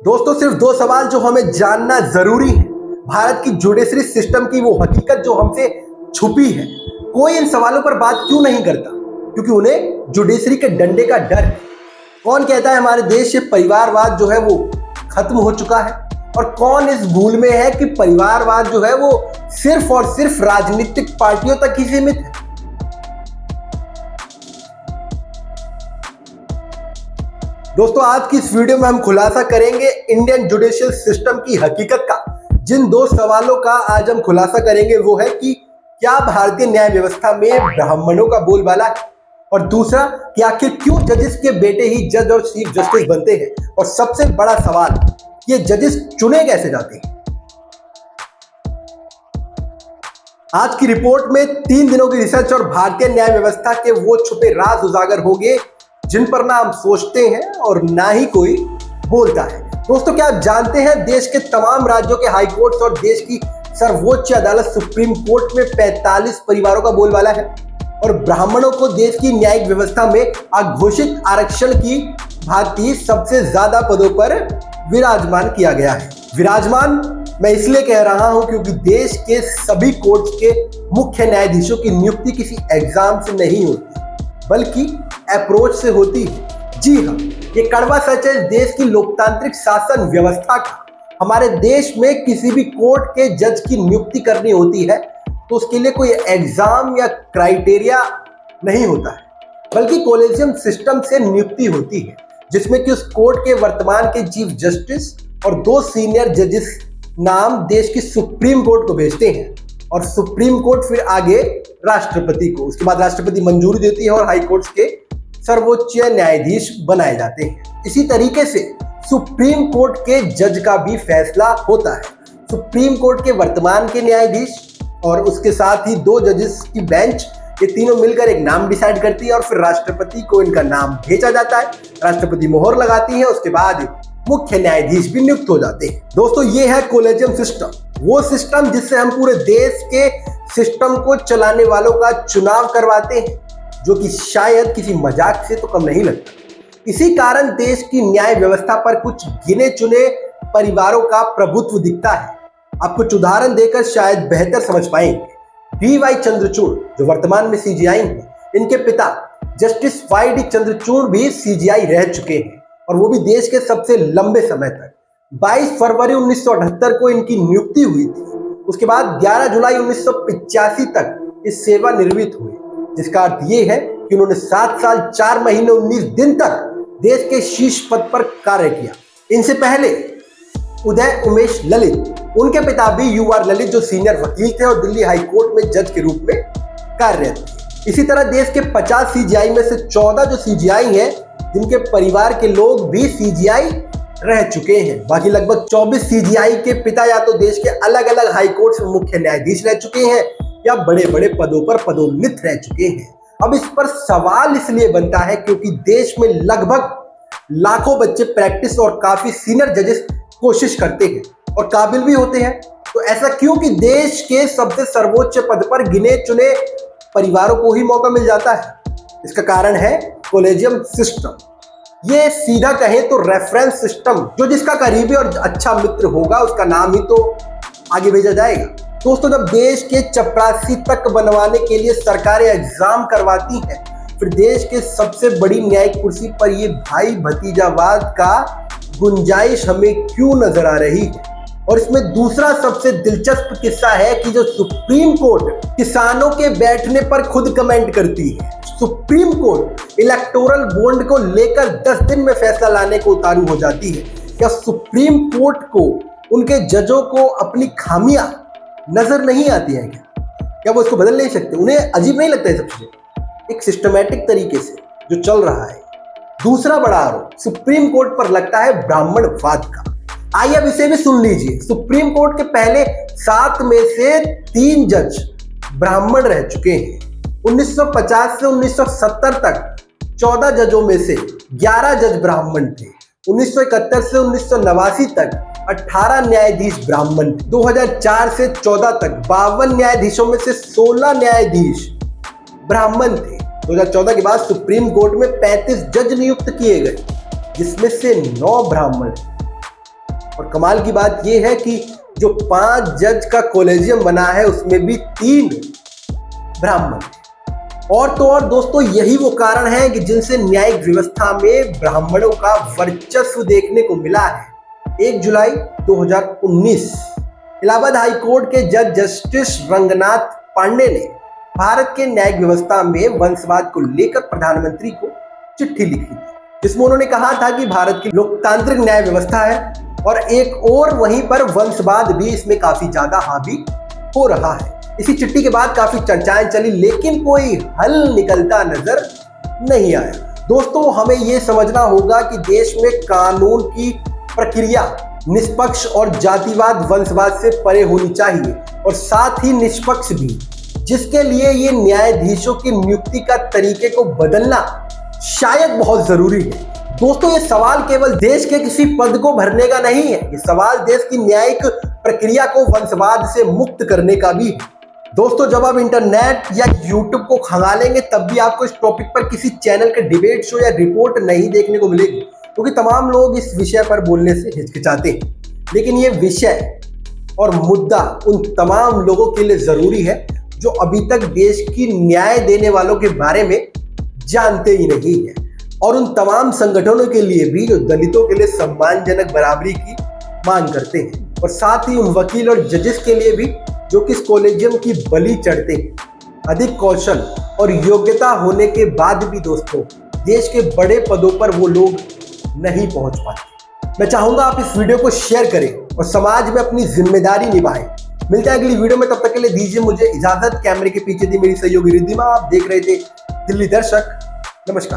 दोस्तों, सिर्फ दो सवाल जो हमें जानना जरूरी है। भारत की जुडिशरी सिस्टम की वो हकीकत जो हमसे छुपी है। कोई इन सवालों पर बात क्यों नहीं करता? क्योंकि उन्हें जुडिशरी के डंडे का डर है। कौन कहता है हमारे देश से परिवारवाद जो है वो खत्म हो चुका है? और कौन इस भूल में है कि परिवारवाद जो है वो सिर्फ और सिर्फ राजनीतिक पार्टियों तक ही सीमित है? दोस्तों, आज की इस वीडियो में हम खुलासा करेंगे इंडियन जुडिशियल सिस्टम की हकीकत का। जिन दो सवालों का आज हम खुलासा करेंगे वो है कि क्या भारतीय न्याय व्यवस्था में ब्राह्मणों का बोलबाला है, और दूसरा कि आखिर क्यों जजेस के बेटे ही जज और चीफ जस्टिस बनते हैं, और सबसे बड़ा सवाल, ये जजेस चुने कैसे जाते हैं। आज की रिपोर्ट में 3 दिनों की रिसर्च और भारतीय न्याय व्यवस्था के वो छुपे राज उजागर होंगे जिन पर ना हम सोचते हैं और ना ही कोई बोलता है। दोस्तों, क्या आप जानते हैं देश के तमाम राज्यों के हाई कोर्ट्स और देश की सर्वोच्च अदालत सुप्रीम कोर्ट में 45 परिवारों का बोलबाला है, और ब्राह्मणों को देश की न्यायिक व्यवस्था में अघोषित आरक्षण की भांति सबसे ज्यादा पदों पर विराजमान किया गया है। विराजमान मैं इसलिए कह रहा हूं क्योंकि देश के सभी कोर्ट्स के मुख्य न्यायाधीशों की नियुक्ति किसी एग्जाम से नहीं होती बल्कि अप्रोच से होती है। जी हाँ, ये कड़वा सच है देश की लोकतांत्रिक शासन व्यवस्था का। हमारे देश में किसी भी कोर्ट के जज की नियुक्ति करनी होती है तो उसके लिए कोई एग्जाम या क्राइटेरिया नहीं होता है, बल्कि कॉलेजियम सिस्टम से नियुक्ति होती है, जिसमें कि उस कोर्ट के वर्तमान के चीफ जस्टिस और 2 सीनियर जजेस नाम देश की सुप्रीम कोर्ट को भेजते हैं, और सुप्रीम कोर्ट फिर आगे राष्ट्रपति को, उसके बाद राष्ट्रपति मंजूरी देती है और हाई कोर्ट के सर्वोच्च न्यायाधीश बनाए जाते हैं। इसी तरीके से सुप्रीम कोर्ट के जज का भी फैसला होता है। सुप्रीम कोर्ट के वर्तमान के न्यायाधीश और उसके साथ ही 2 जजेस की बेंच, ये तीनों मिलकर एक नाम डिसाइड करती है और फिर राष्ट्रपति को इनका नाम भेजा जाता है। राष्ट्रपति मोहर लगाती है, उसके बाद मुख्य न्यायाधीश भी नियुक्त हो जाते हैं। दोस्तों, ये है कॉलेजियम सिस्टम, वो सिस्टम जिससे हम पूरे देश के सिस्टम को चलाने वालों का चुनाव करवाते हैं, जो कि शायद किसी मजाक से तो कम नहीं लगता। इसी कारण देश की न्याय व्यवस्था पर कुछ गिने चुने परिवारों का प्रभुत्व दिखता है। आप कुछ उदाहरण देकर शायद बेहतर समझ पाएंगे। डी.वाई. चंद्रचूड़ जो वर्तमान में सीजीआई हैं, इनके पिता जस्टिस वाई.डी. चंद्रचूड़ भी सीजीआई रह चुके हैं, और वो भी देश के सबसे लंबे समय तक। 22 फरवरी 1978 को इनकी नियुक्ति हुई थी। उसके बाद 11 जुलाई 1985 तक इस सेवानिवृत्त हुए, जिसका अर्थ ये है कि उन्होंने 7 साल 4 महीने 19 दिन तक देश के शीर्ष पद पर कार्य किया। इनसे पहले उदय उमेश ललित, उनके पिता भी यू.आर. ललित जो सीनियर वकील थे और दिल्ली हाई कोर्ट में जज के रूप में कार्यरत थे। इसी तरह देश के 50 सीजीआई में से 14 जो सीजीआई हैं, जिनके परिवार के लोग भी सीजीआई रह चुके हैं। बाकी लगभग 24 सीजीआई के पिता या तो देश के अलग अलग हाई कोर्ट में मुख्य न्यायाधीश रह चुके हैं या बड़े बड़े पदों पर पदोन्नत रह चुके हैं। अब इस पर सवाल इसलिए बनता है क्योंकि देश में लगभग लाखों बच्चे प्रैक्टिस और काफी सीनियर जजेस कोशिश करते हैं और काबिल भी होते हैं। तो ऐसा क्यों कि देश के सबसे सर्वोच्च पद पर गिने चुने परिवारों को ही मौका मिल जाता है? इसका कारण है कॉलेजियम सिस्टम। ये सीधा कहें तो रेफरेंस सिस्टम, जो जिसका करीबी और अच्छा मित्र होगा उसका नाम ही तो आगे भेजा जाएगा। दोस्तों, जब देश के चपरासी तक बनवाने के लिए सरकारें एग्जाम करवाती हैं, फिर देश के सबसे बड़ी न्यायिक कुर्सी पर ये भाई भतीजावाद का गुंजाइश हमें क्यों नजर आ रही है? और इसमें दूसरा सबसे दिलचस्प किस्सा है कि जो सुप्रीम कोर्ट किसानों के बैठने पर खुद कमेंट करती है। सुप्रीम कोर्ट इलेक्टोरल बॉन्ड को लेकर 10 दिन में फैसला लाने को उतारू हो जाती है। क्या सुप्रीम कोर्ट को उनके जजों को अपनी खामियां नजर नहीं आती हैं? क्या वो इसको बदल नहीं सकते? उन्हें अजीब नहीं लगता है सब चीजें एक सिस्टमैटिक तरीके से जो चल रहा है? दूसरा बड़ा आरोप सुप्रीम कोर्ट पर लगता है ब्राह्मणवाद का। आइए अब इसे भी सुन लीजिए। सुप्रीम कोर्ट के पहले 7 में से 3 जज ब्राह्मण रह चुके हैं। 1950 से 1970 तक 14 जजों में से 11 जज ब्राह्मण थे। 1971 से 1989 तक 18 न्यायाधीश ब्राह्मण थे। 2004 से 14 तक 52 न्यायाधीशों में से 16 न्यायाधीश ब्राह्मण थे। 2014 के बाद सुप्रीम कोर्ट में 35 जज नियुक्त किए गए, जिसमें से 9 ब्राह्मण। और कमाल की बात यह है कि जो 5 जज का कॉलेजियम बना है उसमें भी 3 ब्राह्मण हैं। और तो और दोस्तों, यही वो कारण है कि जिनसे न्यायिक व्यवस्था में ब्राह्मणों का वर्चस्व देखने को मिला है। 1 जुलाई 2019 इलाहाबाद हाई कोर्ट के जज जस्टिस रंगनाथ पांडे ने भारत के न्यायिक व्यवस्था में वंशवाद को लेकर प्रधानमंत्री को चिट्ठी लिखी थी, जिसमें उन्होंने कहा था कि भारत की लोकतांत्रिक न्याय व्यवस्था है और एक और वहीं पर वंशवाद भी इसमें काफी ज्यादा हावी हो रहा है। इसी चिट्ठी के बाद काफी चर्चाएं चली, लेकिन कोई हल निकलता नजर नहीं आया। दोस्तों, हमें यह समझना होगा कि देश में कानून की प्रक्रिया निष्पक्ष और जातिवाद वंशवाद से परे होनी चाहिए और साथ ही निष्पक्ष भी, जिसके लिए ये न्यायाधीशों की नियुक्ति का तरीके को बदलना शायद बहुत जरूरी है। दोस्तों, ये सवाल केवल देश के किसी पद को भरने का नहीं है, ये सवाल देश की न्यायिक प्रक्रिया को वंशवाद से मुक्त करने का भी है। दोस्तों, जब आप इंटरनेट या यूट्यूब को खंगालेंगे तब भी आपको इस टॉपिक पर किसी चैनल के डिबेट शो या रिपोर्ट नहीं देखने को मिलेगी, क्योंकि तमाम लोग इस विषय पर बोलने से हिचकिचाते हैं। लेकिन ये विषय और मुद्दा उन तमाम लोगों के लिए जरूरी है जो अभी तक देश की न्याय देने वालों के बारे में जानते ही नहीं है, और उन तमाम संगठनों के लिए भी जो दलितों के लिए सम्मानजनक बराबरी की मांग करते हैं, और साथ ही उन वकील और जजेस के लिए भी जो कि इस कॉलेजियम की बलि चढ़ते हैं। अधिक कौशल और योग्यता होने के बाद भी दोस्तों, देश के बड़े पदों पर वो लोग नहीं पहुंच पाते। मैं चाहूंगा आप इस वीडियो को शेयर करें और समाज में अपनी जिम्मेदारी निभाएं। मिलते हैं अगली वीडियो में, तब तक के लिए दीजिए मुझे इजाजत। कैमरे के पीछे थी मेरी सहयोगी रिद्धिमा, आप देख रहे थे दिल्ली दर्शक। नमस्कार।